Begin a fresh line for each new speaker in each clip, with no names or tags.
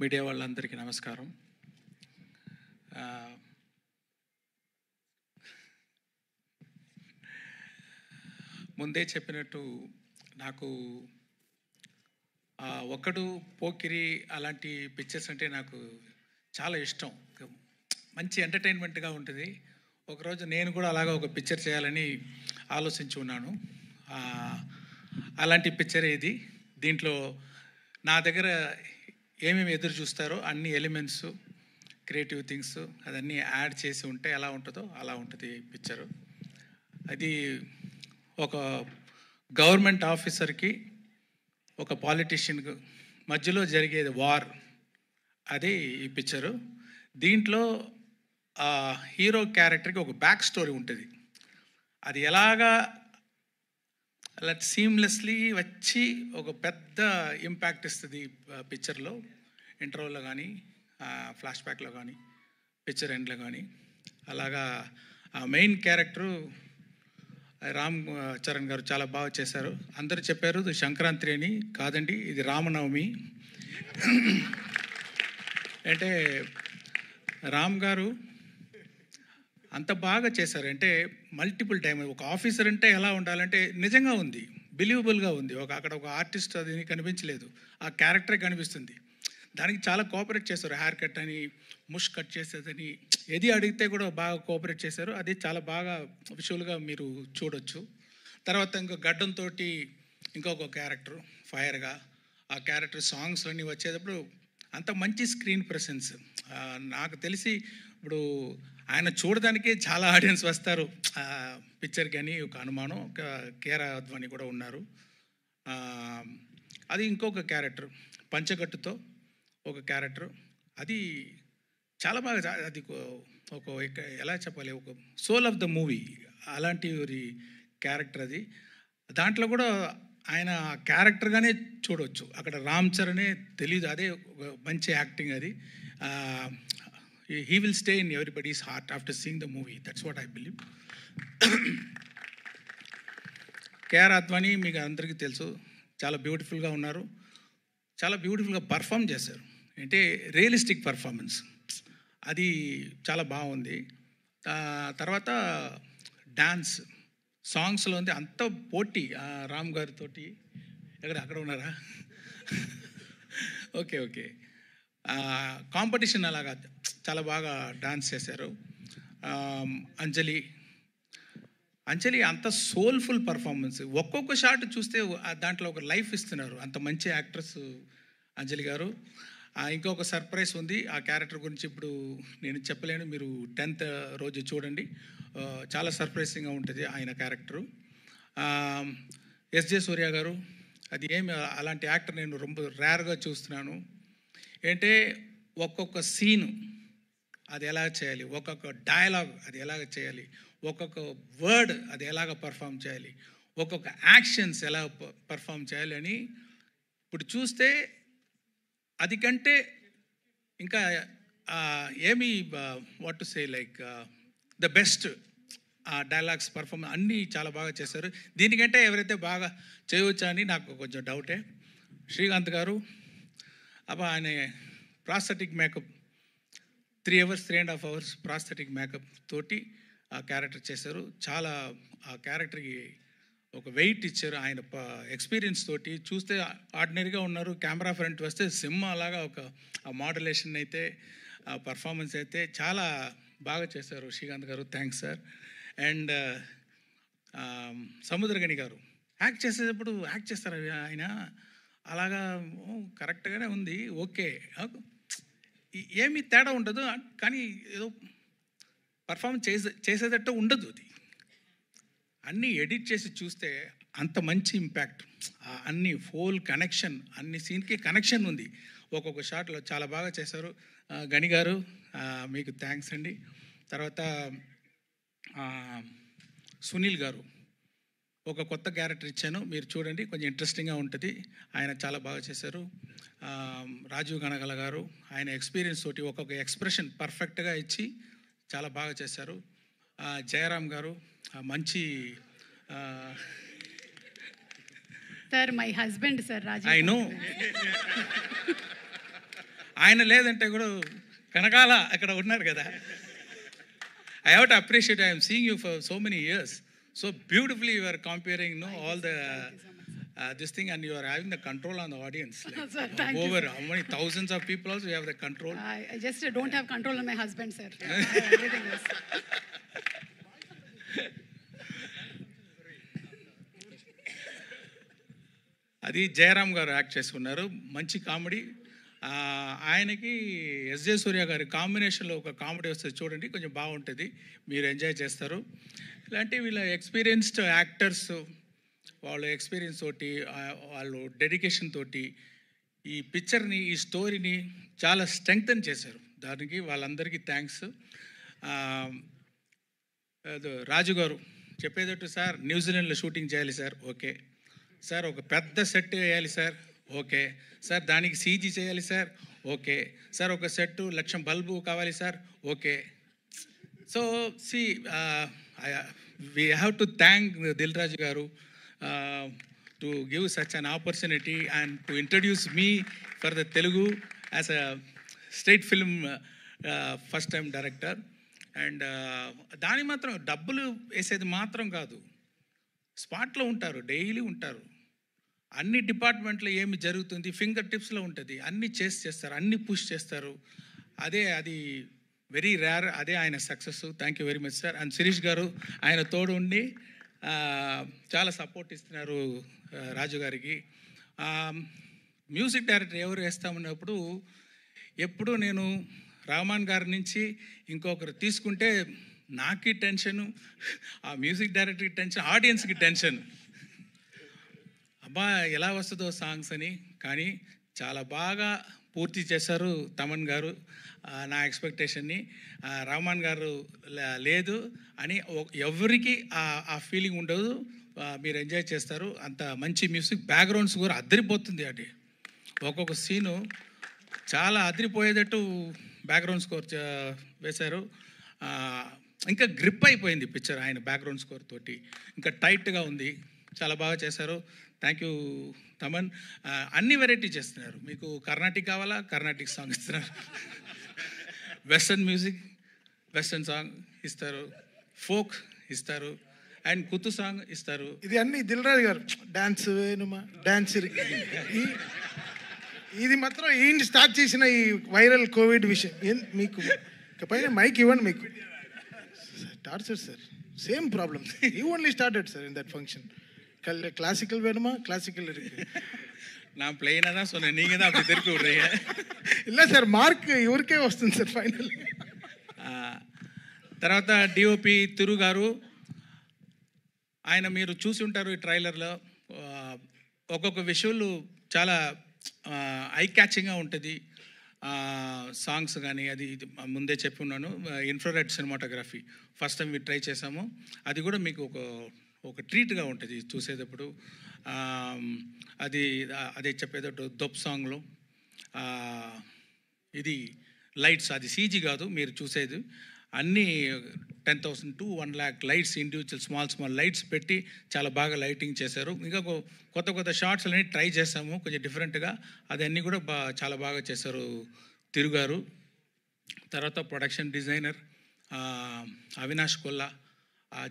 Media వాళ్ళందరికీ నమస్కారం. ముందే చెప్పినట్టు నాకు ఒక్కడు, పోకిరి అలాంటి పిక్చర్స్ అంటే నాకు చాలా ఇష్టం. మంచి ఎంటర్టైన్మెంట్గా ఉంటుంది. ఒకరోజు నేను కూడా అలాగా ఒక పిక్చర్ చేయాలని ఆలోచించి ఉన్నాను. అలాంటి పిక్చరే ఇది. దీంట్లో నా దగ్గర ఏమేమి ఎదురు చూస్తారో అన్ని ఎలిమెంట్స్, క్రియేటివ్ థింగ్స్ అదన్నీ యాడ్ చేసి ఉంటే ఎలా ఉంటుందో అలా ఉంటుంది పిక్చరు. అది ఒక గవర్నమెంట్ ఆఫీసర్కి ఒక పాలిటిషియన్ మధ్యలో జరిగేది వార్, అదే ఈ పిక్చరు. దీంట్లో హీరో క్యారెక్టర్కి ఒక బ్యాక్ స్టోరీ ఉంటుంది. అది ఎలాగా అలా సీమ్లెస్లీ వచ్చి ఒక పెద్ద ఇంపాక్ట్ ఇస్తుంది పిక్చర్లో. ఇంటర్వ్యూలో కానీ, ఫ్లాష్ బ్యాక్లో కానీ, పిక్చర్ ఎండ్లో కానీ. అలాగా ఆ మెయిన్ క్యారెక్టరు రామ్ చరణ్ గారు చాలా బాగా చేశారు. అందరూ చెప్పారు ఇది సంక్రాంతి అని. కాదండి, ఇది రామనవమి. అంటే రామ్ గారు అంత బాగా చేశారు. అంటే మల్టిపుల్ టైం ఒక ఆఫీసర్ అంటే ఎలా ఉండాలంటే నిజంగా ఉంది, బిలీవబుల్గా ఉంది. అక్కడ ఒక ఆర్టిస్ట్ అది కనిపించలేదు, ఆ క్యారెక్టరే కనిపిస్తుంది. దానికి చాలా కోఆపరేట్ చేశారు. హెయిర్ కట్ అని, ముష్ కట్ చేసేదని, ఏది అడిగితే కూడా బాగా కోఆపరేట్ చేశారు. అది చాలా బాగా విజువల్గా మీరు చూడొచ్చు. తర్వాత ఇంకో గడ్డంతో ఇంకొక క్యారెక్టర్ ఫైర్గా, ఆ క్యారెక్టర్ సాంగ్స్ అన్నీ వచ్చేటప్పుడు అంత మంచి స్క్రీన్ ప్రెసెన్స్. నాకు తెలిసి ఇప్పుడు ఆయన చూడడానికే చాలా ఆడియన్స్ వస్తారు పిక్చర్కి అని ఒక అనుమానం. ఒక కేరా అద్వాని కూడా ఉన్నారు. అది ఇంకొక క్యారెక్టర్ పంచకట్టుతో ఒక క్యారెక్టర్, అది చాలా బాగా, అది ఒక ఎలా చెప్పాలి, ఒక సోల్ ఆఫ్ ద మూవీ అలాంటి క్యారెక్టర్ అది. దాంట్లో కూడా ఆయన క్యారెక్టర్గానే చూడవచ్చు. అక్కడ రామ్ చరణే తెలీదు, అదే ఒక మంచి యాక్టింగ్ అది. He will stay in everybody's heart after seeing the movie. That's what I believe. KR Advani మీకు అందరికీ తెలుసు, చాలా బ్యూటిఫుల్గా ఉన్నారు, చాలా బ్యూటిఫుల్గా పర్ఫామ్ చేశారు. అంటే రియలిస్టిక్ పర్ఫార్మెన్స్, అది చాలా బాగుంది. తర్వాత డాన్స్ సాంగ్స్లో ఉంది అంత పోటీ. రామ్ గారితో అక్కడ ఉన్నారా? ఓకే. కాంపిటీషన్ అలాగా చాలా బాగా డాన్స్ చేశారు. అంజలి అంత సోల్ఫుల్ పర్ఫార్మెన్స్. ఒక్కొక్క షాట్ చూస్తే దాంట్లో ఒక లైఫ్ ఇస్తున్నారు. అంత మంచి యాక్ట్రెస్ అంజలి గారు. ఇంకొక సర్ప్రైజ్ ఉంది ఆ క్యారెక్టర్ గురించి, ఇప్పుడు నేను చెప్పలేను, మీరు 10th రోజు చూడండి. చాలా సర్ప్రైజింగ్గా ఉంటుంది ఆయన క్యారెక్టరు. ఎస్జే సూర్య గారు, అది ఏమి అలాంటి యాక్టర్ నేను ரொம்ப రేర్గా చూస్తున్నాను. ఏంటంటే ఒక్కొక్క సీను అది ఎలా చేయాలి, ఒక్కొక్క డైలాగ్ అది ఎలాగ చేయాలి, ఒక్కొక్క వర్డ్ అది ఎలాగ పర్ఫామ్ చేయాలి, ఒక్కొక్క యాక్షన్స్ ఎలా పర్ఫామ్ చేయాలి అని ఇప్పుడు చూస్తే అది కంటే ఇంకా ఏమి what to say like the best dialogues perform అన్నీ చాలా బాగా చేశారు. దీనికంటే ఎవరైతే బాగా చేయవచ్చా అని నాకు కొంచెం డౌటే. శ్రీకాంత్ గారు ఆయన prosthetic makeup 3 hours 3.5 hours prosthetic makeup తోటి ఆ క్యారెక్టర్ చేశారు. చాలా ఆ క్యారెక్టర్కి ఒక వెయిట్ ఇచ్చారు. ఆయన ఎక్స్పీరియన్స్ తోటి చూస్తే ఆర్డినరీగా ఉన్నారు. కెమెరా ఫ్రంట్ వస్తే సినిమా అలాగా ఒక ఆ మోడ్యులేషన్ అయితే, ఆ పర్ఫార్మెన్స్ అయితే చాలా బాగా చేశారు శ్రీకాంత్ గారు. Thanks sir. అండ్ సముద్రగని గారు యాక్ట్ చేసేటప్పుడు యాక్ట్ చేస్తారు ఆయన అలాగా కరెక్ట్గానే ఉంది, ఓకే, ఏమీ తేడా ఉండదు, కానీ ఏదో పర్ఫార్మెన్స్ చేసేటట్టు ఉండదు. అది అన్నీ ఎడిట్ చేసి చూస్తే అంత మంచి ఇంపాక్ట్, అన్ని ఫుల్ కనెక్షన్, అన్ని సీన్కి కనెక్షన్ ఉంది. ఒక్కొక్క షాట్లో చాలా బాగా చేశారు. గని గారు మీకు థ్యాంక్స్ అండి. తర్వాత సునీల్ గారు ఒక కొత్త క్యారెక్టర్ ఇచ్చాను, మీరు చూడండి, కొంచెం ఇంట్రెస్టింగ్గా ఉంటుంది. ఆయన చాలా బాగా చేశారు. రాజీవ్ గణగల గారు ఆయన ఎక్స్పీరియన్స్ తోటి ఒక్కొక్క ఎక్స్ప్రెషన్ పర్ఫెక్ట్గా ఇచ్చి చాలా బాగా చేశారు. జయరామ్ గారు మంచి
sir, my husband sir Rajeev.
I know ఆయన లేదంటే కూడా కనకాల అక్కడ ఉన్నారు కదా. I have to appreciate, I am seeing you for so many years. So beautifully you are comparing, all the this thing, and you are having the control on the audience. Like,
Sir, thank you,
over
sir.
how many thousands of people also you have the control.
I just don't have control on my husband, sir. Everything else.
అది జయరామ్ గారు act చేసుకున్నారు, మంచి comedy. ఆయనకి SJ సూర్య గారి కాంబినేషన్లో ఒక comedy వస్తుంది చూడండి, కొంచెం బాగుంటుంది, మీరు ఎంజాయ్ చేస్తారు. ఇలాంటి వీళ్ళ ఎక్స్పీరియన్స్డ్ యాక్టర్స్ వాళ్ళ ఎక్స్పీరియన్స్ తోటి, వాళ్ళు డెడికేషన్ తోటి ఈ పిక్చర్ని, ఈ స్టోరీని చాలా స్ట్రెంగ్తన్ చేశారు. దానికి వాళ్ళందరికీ థ్యాంక్స్. రాజు గారు చెప్పేటట్టు, సార్ న్యూజిలాండ్లో షూటింగ్ చేయాలి సార్, ఓకే సార్. ఒక పెద్ద సెట్ వేయాలి సార్, ఓకే సార్. దానికి సీజీ చేయాలి సార్, ఓకే సార్. ఒక సెట్ 1,00,000 బల్బు కావాలి sir, okay. So see we have to thank Dil Raju garu to give such an opportunity and to introduce me for the Telugu as a state film first time director. And దాని మాత్రం డబ్బులు వేసేది మాత్రం కాదు, స్పాట్లో ఉంటారు, డైలీ ఉంటారు. అన్ని డిపార్ట్మెంట్లో ఏమి జరుగుతుంది ఫింగర్ టిప్స్లో ఉంటుంది, అన్నీ చేస్తారు, అన్నీ పుష్ చేస్తారు. అది వెరీ రేర్, అదే ఆయన success. Thank you very much sir. And Shirish గారు ఆయన తోడు ఉండి చాలా సపోర్ట్ ఇస్తున్నారు రాజు గారికి. మ్యూజిక్ డైరెక్టర్ ఎవరు వేస్తామన్నప్పుడు ఎప్పుడు నేను రహమాన్ గారి నుంచి ఇంకొకరు తీసుకుంటే నాకి టెన్షను, ఆ మ్యూజిక్ డైరెక్టర్కి టెన్షన్, ఆడియన్స్కి టెన్షన్, అబ్బా ఎలా వస్తుందో సాంగ్స్ అని. కానీ చాలా బాగా పూర్తి చేశారు తమన్ గారు నా ఎక్స్పెక్టేషన్ని. రహమాన్ గారు లేదు అని ఎవరికి ఆ ఫీలింగ్ ఉండదు, మీరు ఎంజాయ్ చేస్తారు. అంత మంచి మ్యూజిక్, బ్యాక్గ్రౌండ్స్ కూడా అదిరిపోతుంది. అది ఒక్కొక్క సీను చాలా అదిరిపోయేటట్టు బ్యాక్గ్రౌండ్ స్కోర్ వేశారు. ఇంకా గ్రిప్ అయిపోయింది పిక్చర్ ఆయన బ్యాక్గ్రౌండ్ స్కోర్ తోటి, ఇంకా టైట్గా ఉంది, చాలా బాగా చేశారు. Thank you Thaman. అన్ని వెరైటీ చేస్తున్నారు. మీకు కర్ణాటిక్ కావాలా, కర్ణాటిక్ సాంగ్ ఇస్తున్నారు, వెస్టర్న్ మ్యూజిక్, వెస్టర్న్ సాంగ్ ఇస్తారు, ఫోక్ ఇస్తారు, అండ్ కుత్తు సాంగ్ ఇస్తారు.
ఇది అన్ని దిల్ రాజు గారు డాన్స్ వేణుమా డాన్స్ ఇది మాత్రం ఈయన స్టార్ట్ చేసిన ఈ వైరల్ కోవిడ్ విషయం. మీకు పైన మైక్ ఇవ్వండి, మీకు torture sir, same problem. You only started sir in that function. Classical வேணுமா, கிளாசிக்கல் இருக்கு.
நான் பிளெயினாக தான் சொன்னேன், நீங்கள் தான் அப்படி திருப்பி விடுறீங்க.
இல்லை సార్, మార్క్ ఎవరికే వస్తుంది సార్ ఫైనల్.
తర్వాత డిఓపి తిరు గారు, ఆయన మీరు చూసి ఉంటారు ఈ ట్రైలర్లో, ఒక్కొక్క విషువల్ చాలా ఐ క్యాచింగ్గా ఉంటుంది. సాంగ్స్ కానీ అది ముందే చెప్పి ఉన్నాను. Infrared cinematography first time try చేసాము, అది కూడా మీకు ఒక ట్రీట్గా ఉంటుంది చూసేటప్పుడు. అదే చెప్పేటట్టు దొప్ సాంగ్లో ఇది లైట్స్, అది సీజీ కాదు మీరు చూసేది, అన్నీ 10,000 to 1,00,000 lights, individual small lights పెట్టి చాలా బాగా లైటింగ్ చేశారు. ఇంకా కొత్త షార్ట్స్ అన్నీ ట్రై చేసాము కొంచెం డిఫరెంట్గా, అదన్నీ కూడా చాలా బాగా చేశారు తిరుగారు. తర్వాత ప్రొడక్షన్ డిజైనర్ అవినాష్ కొల్లా,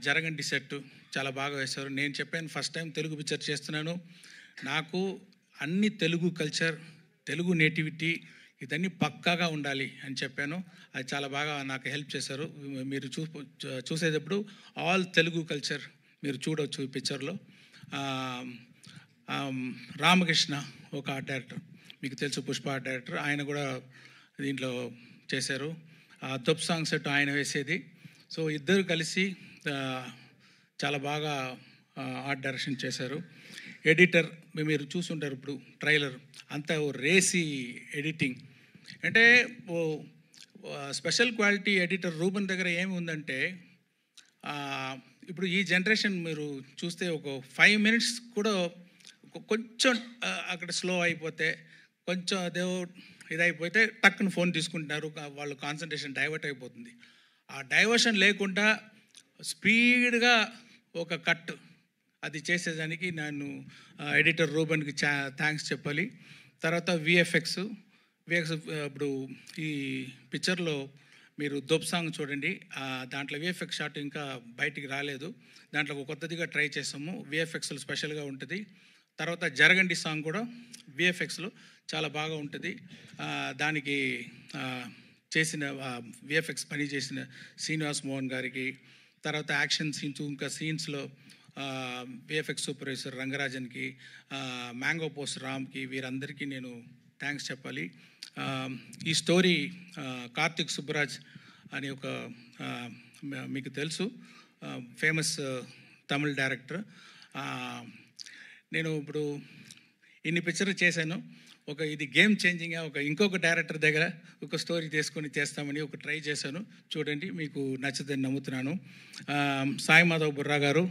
జరగండి సెట్ చాలా బాగా వేశారు. నేను చెప్పాను ఫస్ట్ టైం తెలుగు పిక్చర్ చేస్తున్నాను, నాకు అన్ని తెలుగు కల్చర్, తెలుగు నేటివిటీ ఇదన్నీ పక్కాగా ఉండాలి అని చెప్పాను. అది చాలా బాగా నాకు హెల్ప్ చేశారు. మీరు చూసేటప్పుడు ఆల్ తెలుగు కల్చర్ మీరు చూడవచ్చు ఈ పిక్చర్లో. రామకృష్ణ ఒక ఆర్ట్ డైరెక్టర్, మీకు తెలుసు, పుష్ప ఆర్ట్ డైరెక్టర్, ఆయన కూడా దీంట్లో చేశారు. దొప్ సాంగ్ సెట్ ఆయన వేసేది. సో ఇద్దరు కలిసి చాలా బాగా ఆర్ట్ డైరెక్షన్ చేశారు. ఎడిటర్ మీరు చూసుంటారు ఇప్పుడు ట్రైలర్ అంతా రేసి ఎడిటింగ్. అంటే స్పెషల్ క్వాలిటీ ఎడిటర్ రూబన్ దగ్గర ఏమి ఉందంటే, ఇప్పుడు ఈ జనరేషన్ మీరు చూస్తే ఒక 5 minutes కూడా కొంచెం అక్కడ స్లో అయిపోతే, కొంచెం ఇదైపోతే టక్కున ఫోన్ తీసుకుంటున్నారు, వాళ్ళు కాన్సన్ట్రేషన్ డైవర్ట్ అయిపోతుంది. ఆ డైవర్షన్ లేకుండా స్పీడ్గా ఒక కట్ అది చేసేదానికి నేను ఎడిటర్ రూబన్కి థ్యాంక్స్ చెప్పాలి. తర్వాత విఎఫ్ఎక్స్ విఎఫ్ఎక్స్ ఇప్పుడు ఈ పిక్చర్లో మీరు దోప్ సాంగ్ చూడండి, దాంట్లో విఎఫ్ఎక్స్ షాట్ ఇంకా బయటికి రాలేదు. దాంట్లో ఒక కొత్తదిగా ట్రై చేసాము, విఎఫ్ఎక్స్లో స్పెషల్గా ఉంటుంది. తర్వాత జరగండి సాంగ్ కూడా విఎఫ్ఎక్స్లో చాలా బాగా ఉంటుంది. దానికి చేసిన విఎఫ్ఎక్స్ పని చేసిన శ్రీనివాస్ మోహన్ గారికి, తర్వాత యాక్షన్ సీన్స్ ఇంకా సీన్స్లో విఎఫ్ఎక్స్ సూపర్వైజర్ రంగరాజన్కి, మ్యాంగో పోస్ట్ రామ్కి, వీరందరికీ నేను థ్యాంక్స్ చెప్పాలి. ఈ స్టోరీ కార్తిక్ సుబ్బరాజ్ అని ఒక మీకు తెలుసు ఫేమస్ తమిళ్ డైరెక్టర్. నేను ఇప్పుడు ఇన్ని పిక్చర్లు చేశాను, ఇది గేమ్ చేంజింగ్గా ఇంకొక డైరెక్టర్ దగ్గర ఒక స్టోరీ తీసుకొని చేస్తామని ట్రై చేశాను. చూడండి, మీకు నచ్చుదని నమ్ముతున్నాను. సాయి మాధవ్ బుర్రా గారు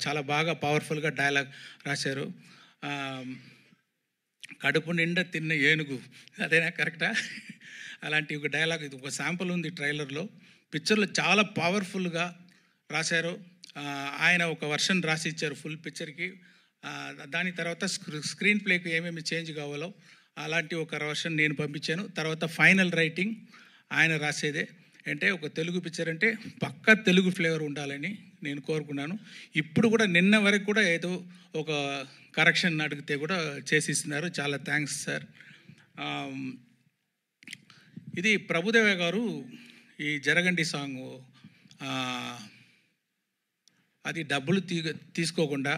చాలా బాగా పవర్ఫుల్గా డైలాగ్ రాశారు. కడుపు నిండా తిన్న ఏనుగు, అదేనా కరెక్టా? అలాంటి ఒక డైలాగ్, ఇది ఒక శాంపుల్ ఉంది ట్రైలర్లో. పిక్చర్లో చాలా పవర్ఫుల్గా రాశారు. ఆయన ఒక వర్షన్ రాసి ఇచ్చారు ఫుల్ పిక్చర్కి. దాని తర్వాత స్క్రీన్ ప్లేకి ఏమేమి చేంజ్ కావాలో అలాంటి ఒక వర్షన్ నేను పంపించాను. తర్వాత ఫైనల్ రైటింగ్ ఆయన రాసేదే. అంటే ఒక తెలుగు పిక్చర్ అంటే పక్కా తెలుగు ఫ్లేవర్ ఉండాలని నేను కోరుకున్నాను. ఇప్పుడు కూడా నిన్న వరకు కూడా ఏదో ఒక కరెక్షన్ అడిగితే కూడా చేసిస్తున్నారు. చాలా థ్యాంక్స్ సార్. ఇది ప్రభుదేవ గారు ఈ జరగండి సాంగ్ అది డబ్బులు తీసుకోకుండా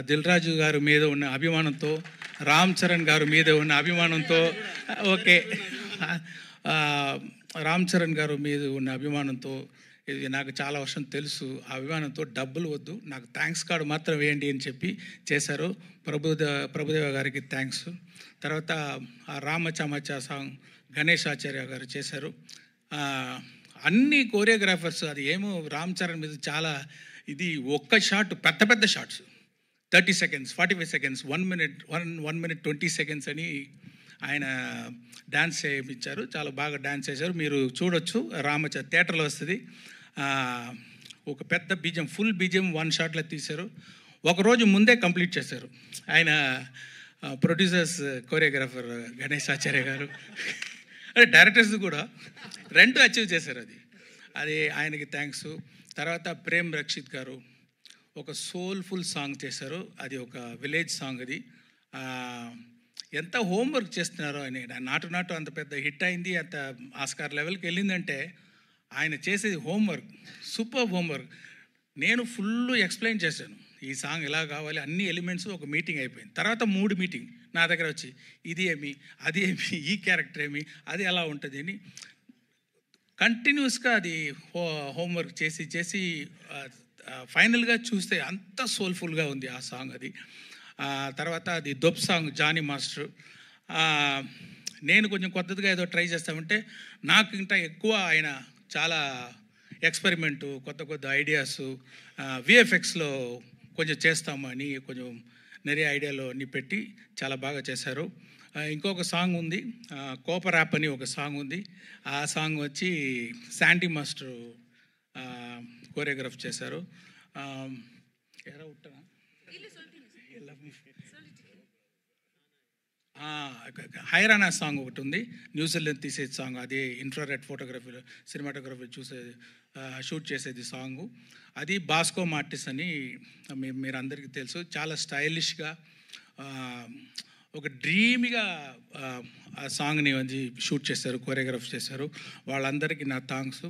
దిల్ రాజు గారి మీద ఉన్న అభిమానంతో, రామ్ చరణ్ గారి మీద ఉన్న అభిమానంతో, ఓకే రామ్ చరణ్ గారు మీద ఉన్న అభిమానంతో, ఇది నాకు చాలా వర్షం తెలుసు, ఆ అభిమానంతో డబ్బులు వద్దు, నాకు థ్యాంక్స్ కార్డు మాత్రం వేయండి అని చెప్పి చేశారు. ప్రభుదేవ గారికి థ్యాంక్స్. తర్వాత ఆ రామచమచ సాంగ్ గణేష్ ఆచార్య గారు చేశారు. అన్ని కోరియోగ్రాఫర్స్, అది ఏమో రామ్ చరణ్ మీద చాలా ఇది ఒక్క షాట్, పెద్ద పెద్ద shots 30 seconds, 45 seconds, 1 minute 20 seconds అని ఆయన డ్యాన్స్ చేయించారు. చాలా బాగా డ్యాన్స్ చేశారు. మీరు చూడొచ్చు, థియేటర్లో వస్తుంది. ఒక పెద్ద బీజం, ఫుల్ బీజం 1 షాట్లో తీశారు. ఒకరోజు ముందే కంప్లీట్ చేశారు ఆయన. ప్రొడ్యూసర్స్, కోరియోగ్రాఫర్ గణేష్ ఆచార్య గారు, అంటే డైరెక్టర్స్ కూడా 2 అచీవ్ చేశారు. అది ఆయనకి థ్యాంక్స్. తర్వాత ప్రేమ్ రక్షిత్ గారు ఒక సోల్ఫుల్ సాంగ్ చేశారు. అది ఒక విలేజ్ సాంగ్. అది ఎంత హోంవర్క్ చేస్తున్నారో ఆయన. నాటు అంత పెద్ద హిట్ అయింది, అంత ఆస్కార్ లెవెల్కి వెళ్ళిందంటే ఆయన చేసేది హోంవర్క్, సూపర్ హోంవర్క్. నేను ఫుల్ ఎక్స్ప్లెయిన్ చేశాను, ఈ సాంగ్ ఎలా కావాలి, అన్ని ఎలిమెంట్స్. ఒక మీటింగ్ అయిపోయింది. తర్వాత 3 మీటింగ్ నా దగ్గర వచ్చి, ఇది ఏమి, అది ఏమి, ఈ క్యారెక్టర్ ఏమి, అది ఎలా ఉంటుంది అని కంటిన్యూస్గా అది హోంవర్క్ చేసి ఫైనల్గా చూస్తే అంత సోల్ఫుల్గా ఉంది ఆ సాంగ్. అది తర్వాత అది దొప్ సాంగ్ జానీ మాస్టర్. నేను కొంచెం కొత్తగా ఏదో ట్రై చేస్తామంటే నాకు ఇంకా ఎక్కువ ఆయన చాలా ఎక్స్పెరిమెంటు, కొత్త ఐడియాస్ విఎఫ్ఎక్స్లో కొంచెం చేస్తామని కొంచెం நிறைய ఐడియాలు అన్నీ పెట్టి చాలా బాగా చేశారు. ఇంకొక సాంగ్ ఉంది, కోపర్ యాప్ అని ఒక సాంగ్ ఉంది. ఆ సాంగ్ వచ్చి శాండీ మాస్టర్ కోరియోగ్రాఫ్ చేశారు. హైరానా సాంగ్ ఒకటి ఉంది, న్యూజిలాండ్ తీసేది సాంగ్. అది ఇన్ఫ్రారెడ్ ఫోటోగ్రఫీ, సినిమాటోగ్రఫీ షూట్ చేసేది సాంగు. అది బాస్కో మార్టిస్ అని మీరు అందరికీ తెలుసు. చాలా స్టైలిష్గా ఒక డ్రీమ్గా ఆ సాంగ్ని షూట్ చేశారు, కోరియోగ్రాఫ్ చేశారు. వాళ్ళందరికీ నా థ్యాంక్స్.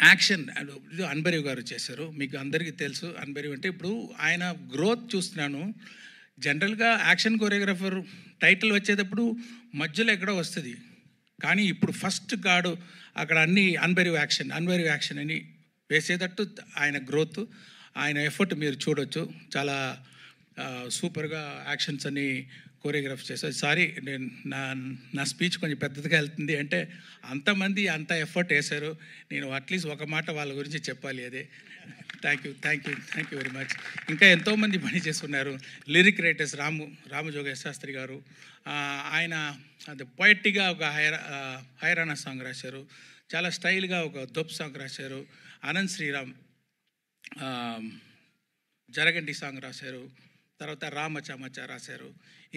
యాక్షన్ అన్బరీవ్ గారు చేశారు. మీకు అందరికీ తెలుసు అన్బరీవ్ అంటే. ఇప్పుడు ఆయన గ్రోత్ చూస్తున్నాను. జనరల్గా యాక్షన్ కోరియోగ్రాఫర్ టైటిల్ వచ్చేటప్పుడు మధ్యలో ఎక్కడో వస్తుంది, కానీ ఇప్పుడు ఫస్ట్ గాడు అక్కడ అన్ని అన్బరీవ్ యాక్షన్ అని వేసేటట్టు ఆయన గ్రోత్, ఆయన ఎఫర్ట్ మీరు చూడొచ్చు. చాలా సూపర్గా యాక్షన్స్ అన్ని కోరియోగ్రాఫ్ చేశారు. సారీ, నేను నా స్పీచ్ కొంచెం పెద్దదిగా వెళ్తుంది అంటే అంతమంది అంత ఎఫర్ట్ వేశారు. నేను అట్లీస్ట్ ఒక మాట వాళ్ళ గురించి చెప్పాలి. అదే థ్యాంక్ యూ వెరీ మచ్. ఇంకా ఎంతోమంది పని చేస్తున్నారు. లిరిక్ రైటర్స్ రామజోగేశ్ శాస్త్రి గారు, ఆయన అది పొయెట్గా ఒక హైరానా సాంగ్ రాశారు. చాలా స్టైల్గా ఒక దొప్ సాంగ్ రాశారు. అనంత్ శ్రీరామ్ జరగండి సాంగ్ రాశారు. తర్వాత రామచ మచ్చ రాశారు.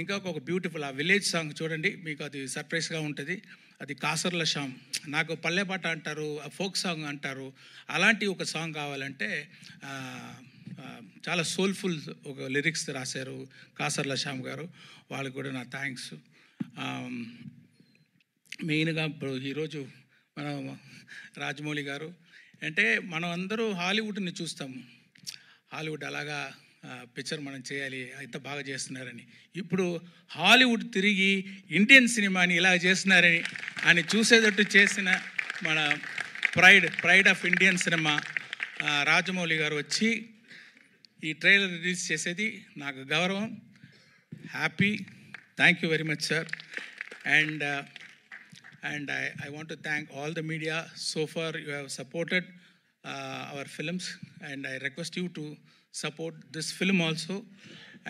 ఇంకా ఒక బ్యూటిఫుల్ ఆ విలేజ్ సాంగ్ చూడండి, మీకు అది సర్ప్రైజ్గా ఉంటుంది. అది కాసర్ల శ్యామ్, నాకు పల్లె పాట అంటారు, ఫోక్ సాంగ్ అంటారు, అలాంటి ఒక సాంగ్ కావాలంటే చాలా సోల్ఫుల్ ఒక లిరిక్స్ రాశారు కాసర్ల శ్యామ్ గారు. వాళ్ళకి కూడా నా థ్యాంక్స్. మెయిన్గా ఇప్పుడు ఈరోజు మన రాజమౌళి గారు అంటే మనం అందరూ హాలీవుడ్ని చూస్తాము, హాలీవుడ్ అలాగా పిక్చర్ మనం చేయాలి, ఇంత బాగా చేస్తున్నారని. ఇప్పుడు హాలీవుడ్ తిరిగి ఇండియన్ సినిమాని ఇలా చేస్తున్నారని అని చూసేటట్టు చేసిన మన pride of Indian cinema Rajamouli గారు వచ్చి ఈ ట్రైలర్ రిలీజ్ చేసేది నాకు గౌరవం, happy. Thank you very much sir. And I want to thank all the media. So far you have supported our films, and I request you to support this film also.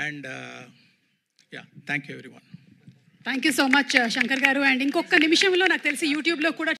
And yeah, thank you everyone.
Thank you so much Shankar గారు. And ఇంకొక నిమిషంలో నాకు తెలిసి యూట్యూబ్లో కూడా